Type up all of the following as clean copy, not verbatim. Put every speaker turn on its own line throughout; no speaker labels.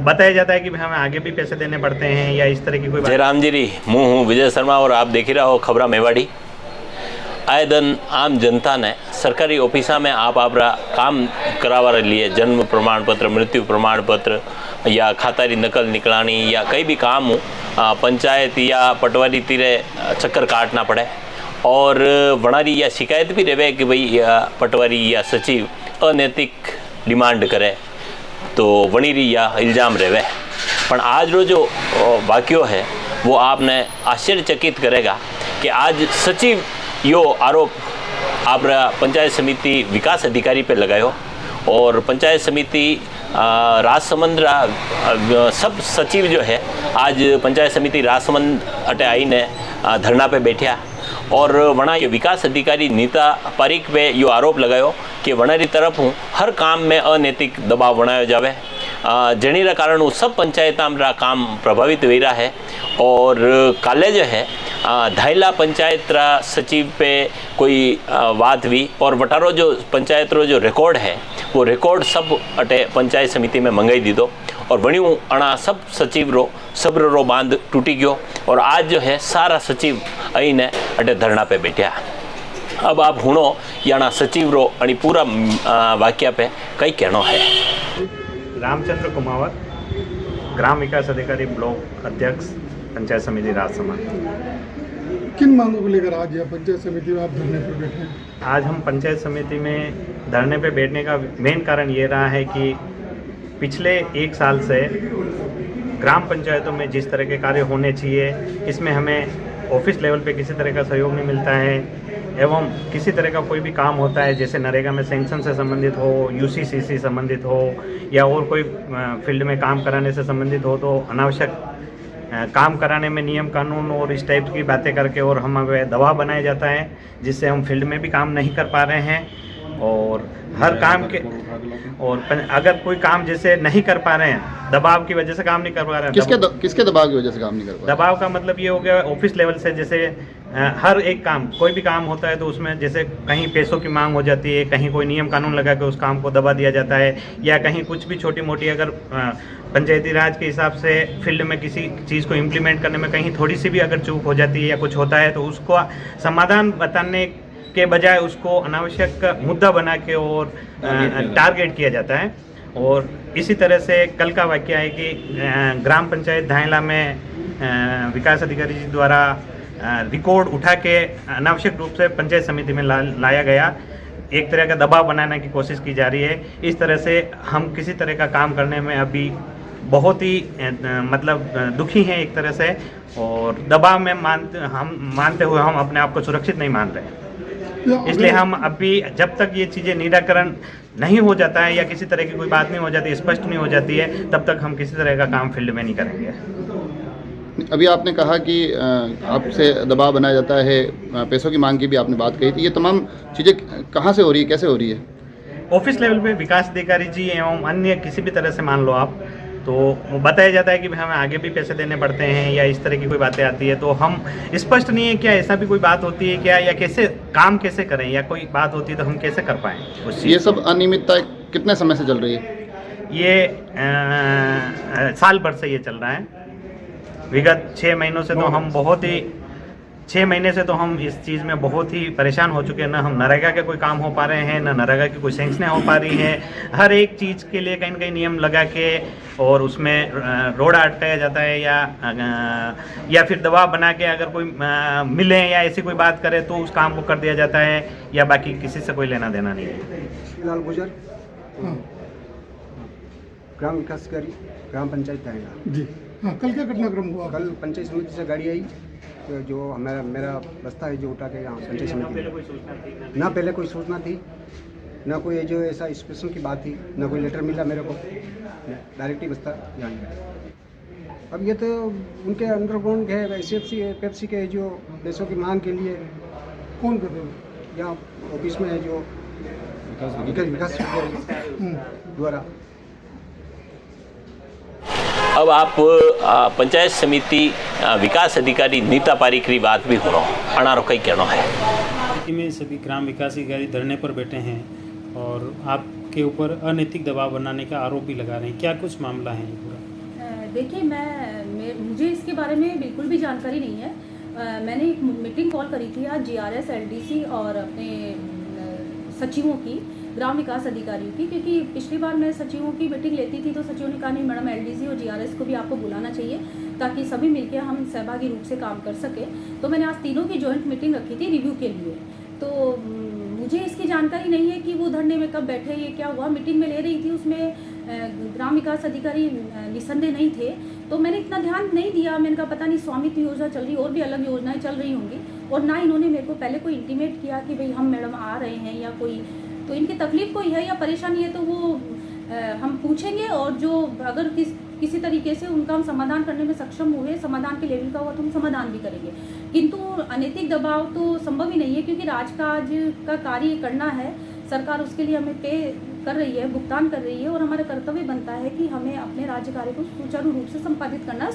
बताया जाता है कि हमें आगे भी पैसे देने पड़ते हैं या इस तरह की कोई बात।
जयराम जी मैं हूँ विजय शर्मा और आप देख ही रहा हो खबरा मेवाड़ी। आए दिन आम जनता ने सरकारी ऑफिसा में आप काम करावा लिए जन्म प्रमाण पत्र, मृत्यु प्रमाण पत्र या खातारी नकल निकलानी या कई भी काम हो पंचायत या पटवारी तीरे चक्कर काटना पड़े और वणारी या शिकायत भी रहे कि भाई पटवारी या सचिव अनैतिक डिमांड करे तो वणीरी या इल्ज़ाम रहे। पर आज रो जो वाक्यो है वो आपने आश्चर्यचकित करेगा कि आज सचिव यो आरोप आप पंचायत समिति विकास अधिकारी पे लगायो और पंचायत समिति राजसमंद सब सचिव जो है आज पंचायत समिति राजसमंद अटे आई ने धरना पे बैठा और वणा ये विकास अधिकारी नीता पारीक पे यो आरोप लगायो कि वणारी तरफ हूँ हर काम में अनैतिक दबाव बनाया जावे जनीरा कारण वो सब पंचायत काम प्रभावित हो रहा है। और काले जो है धायला पंचायत सचिव पे कोई बात हुई और वटारो जो पंचायत रो जो रिकॉर्ड है वो रिकॉर्ड सब अटे पंचायत समिति में मंगाई दीदो और वणियों अणा सब सचिव रो सब्र रो बांध टूटी गयो और आज जो है सारा सचिव अही ने अटे धरना पे बैठा। अब आप हुणो याना सचिव रो अणी पूरा वाक्य पे कई कहना है।
रामचंद्र कुमावत, ग्राम विकास अधिकारी ब्लॉक अध्यक्ष पंचायत समिति राजसमंद।
किन मांगों को लेकर आज यह पंचायत समिति में आप धरने पर बैठे हैं?
आज हम पंचायत समिति में धरने पे बैठने का मेन कारण ये रहा है कि पिछले 1 साल से ग्राम पंचायतों में जिस तरह के कार्य होने चाहिए इसमें हमें ऑफिस लेवल पे किसी तरह का सहयोग नहीं मिलता है एवं किसी तरह का कोई भी काम होता है जैसे नरेगा में सेंक्शन से संबंधित हो, यूसीसीसी संबंधित हो या और कोई फील्ड में काम कराने से संबंधित हो तो अनावश्यक काम कराने में नियम कानून और इस टाइप की बातें करके और हमें दबाव बनाया जाता है जिससे हम फील्ड में भी काम नहीं कर पा रहे हैं और हर काम के और अगर कोई काम जैसे नहीं कर पा रहे हैं दबाव की वजह से काम नहीं कर पा रहे हैं।
किसके दबाव की वजह से काम नहीं कर पा रहे?
दबाव का मतलब ये हो गया ऑफिस लेवल से जैसे हर एक काम कोई भी काम होता है तो उसमें जैसे कहीं पैसों की मांग हो जाती है, कहीं कोई नियम कानून लगा के उस काम को दबा दिया जाता है या कहीं कुछ भी छोटी मोटी अगर पंचायती राज के हिसाब से फील्ड में किसी चीज़ को इम्प्लीमेंट करने में कहीं थोड़ी सी भी अगर चूक हो जाती है या कुछ होता है तो उसको समाधान बताने के बजाय उसको अनावश्यक मुद्दा बना के और टारगेट किया जाता है। और इसी तरह से कल का वाक्य है कि ग्राम पंचायत धायला में विकास अधिकारी जी द्वारा रिकॉर्ड उठा के अनावश्यक रूप से पंचायत समिति में लाया गया, एक तरह का दबाव बनाने की कोशिश की जा रही है। इस तरह से हम किसी तरह का काम करने में अभी बहुत ही मतलब दुखी हैं एक तरह से और दबाव में मानते हुए हम अपने आप को सुरक्षित नहीं मान रहे हैं। इसलिए हम अभी जब तक ये चीज़ें निराकरण नहीं हो जाता है या किसी तरह की कोई बात नहीं हो जाती, स्पष्ट नहीं हो जाती है, तब तक हम किसी तरह का काम फील्ड में नहीं करेंगे।
अभी आपने कहा कि आपसे दबाव बनाया जाता है, पैसों की मांग की भी आपने बात कही थी, ये तमाम चीज़ें कहाँ से हो रही है, कैसे हो रही है?
ऑफिस लेवल पे विकास अधिकारी जी एवं अन्य किसी भी तरह से मान लो आप तो वो बताया जाता है कि हमें आगे भी पैसे देने पड़ते हैं या इस तरह की कोई बातें आती है तो हम स्पष्ट नहीं है क्या ऐसा भी कोई बात होती है क्या या कैसे काम कैसे करें या कोई बात होती है तो हम कैसे कर पाएँ उस चीज़।
ये सब अनियमितता कितने समय से चल रही है?
ये साल भर से ये चल रहा है। विगत 6 महीनों से तो हम 6 महीने से तो हम इस चीज़ में बहुत ही परेशान हो चुके हैं। ना हम नरेगा के कोई काम हो पा रहे हैं, ना नरेगा की कोई सैंक्शनें हो पा रही हैं। हर एक चीज़ के लिए कहीं ना कहीं नियम लगा के और उसमें रोड़ा अटकाया जाता है या फिर दबाव बना के अगर कोई मिले या ऐसी कोई बात करे तो उस काम को कर दिया जाता है या बाकी किसी से कोई लेना देना नहीं है।
लाल गुजर, ग्राम विकास अधिकारी, ग्राम पंचायत धायला जी।
हाँ, कल क्या घटनाक्रम हुआ?
कल पंचायत समिति से गाड़ी आई जो मेरा बस्ता है जो उठा के यहाँ पंचायत समिति ना पहले कोई सूचना थी ना कोई जो ऐसा स्पेशल की बात थी ना कोई लेटर मिला मेरे को, डायरेक्ट ही बस्ता यहाँ गया। अब ये तो उनके अंडरग्राउंड है पेप्सी के जो पैसों की मांग के लिए
कौन कर रहे हो?
यहाँ ऑफिस में है जो विकास द्वारा।
अब आप पंचायत समिति विकास अधिकारी नीता पारीक की बात भी होना अनारो कई कहना है।
में सभी ग्राम विकास अधिकारी धरने पर बैठे हैं और आपके ऊपर अनैतिक दबाव बनाने का आरोप भी लगा रहे हैं, क्या कुछ मामला है ये पूरा?
देखिए मुझे इसके बारे में बिल्कुल भी जानकारी नहीं है। मैंने एक मीटिंग कॉल करी थी आज जीआरएस, एलडीसी और अपने सचिवों की, ग्राम विकास अधिकारियों की, क्योंकि पिछली बार मैं सचिवों की मीटिंग लेती थी तो सचिवों ने कहा नहीं मैडम, एलडीसी और जीआरएस को भी आपको बुलाना चाहिए ताकि सभी मिलकर हम सहभागी रूप से काम कर सकें। तो मैंने आज तीनों की जॉइंट मीटिंग रखी थी रिव्यू के लिए। तो मुझे इसकी जानकारी नहीं है कि वो धरने में कब बैठे, ये क्या हुआ। मीटिंग में ले रही थी, उसमें ग्राम विकास अधिकारी निसंदेह नहीं थे, तो मैंने इतना ध्यान नहीं दिया। मैंने कहा पता नहीं स्वामित्व योजना चल रही, और भी अलग योजनाएं चल रही होंगी, और ना इन्होंने मेरे को पहले कोई इंटीमेट किया कि भाई हम मैडम आ रहे हैं या कोई, तो इनकी तकलीफ कोई है या परेशानी है तो वो हम पूछेंगे, और जो अगर किसी तरीके से उनका हम समाधान करने में सक्षम हुए, समाधान के लेवल का हुआ तो हम समाधान भी करेंगे। किंतु अनैतिक दबाव तो संभव ही नहीं है, क्योंकि राजकाज का कार्य करना है, सरकार उसके लिए हमें पे कर रही है, भुगतान कर रही है, और हमारा कर्तव्य बनता है कि हमें अपने राज्य कार्य को सुचारू रूप से संपादित करना है,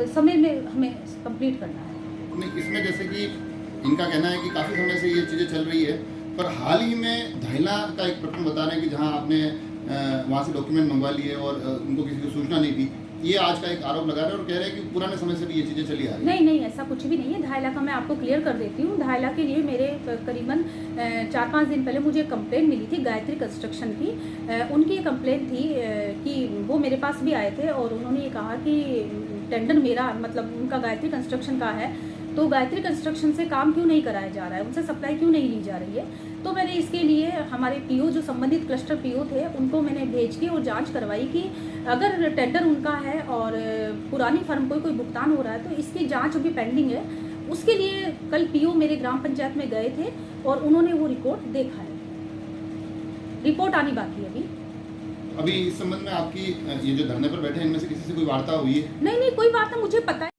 समय में हमें कंप्लीट करना है।
नहीं, इसमें जैसे कि इनका कहना है कि काफ़ी समय से ये चीज़ें चल रही है, पर हाल ही में धाइला का एक प्रकरण बता रहे हैं कि जहां आपने वहां से डॉक्यूमेंट मंगवा लिए और उनको किसी को सूचना नहीं दी, ये आज का एक आरोप लगा रहे हैं और कह रहे हैं कि पुराने समय से भी ये चीज़ें चली आ रही हैं।
नहीं, ऐसा कुछ भी नहीं है। धाइला का मैं आपको क्लियर कर देती हूँ। धाइला के लिए मेरे करीबन 4-5 दिन पहले मुझे कंप्लेंट मिली थी गायत्री कंस्ट्रक्शन की। उनकी कंप्लेंट थी कि वो मेरे पास भी आए थे और उन्होंने ये कहा कि टेंडर मेरा, मतलब उनका गायत्री कंस्ट्रक्शन का है, तो गायत्री कंस्ट्रक्शन से काम क्यों नहीं कराया जा रहा है, उनसे सप्लाई क्यों नहीं ली जा रही है। तो मैंने इसके लिए हमारे पीओ, जो संबंधित क्लस्टर पीओ थे, उनको मैंने भेज के और जांच करवाई कि अगर टेंडर उनका है और पुरानी फर्म को कोई भुगतान हो रहा है तो इसकी जांच अभी पेंडिंग है। उसके लिए कल पीओ मेरे ग्राम पंचायत में गए थे और उन्होंने वो रिपोर्ट देखा है। रिपोर्ट आनी बाकी है अभी।
इस संबंध में आपकी ये जो धरने पर बैठे हैं इनमें से किसी से कोई वार्ता हुई है?
नहीं, कोई वार्ता मुझे पता है।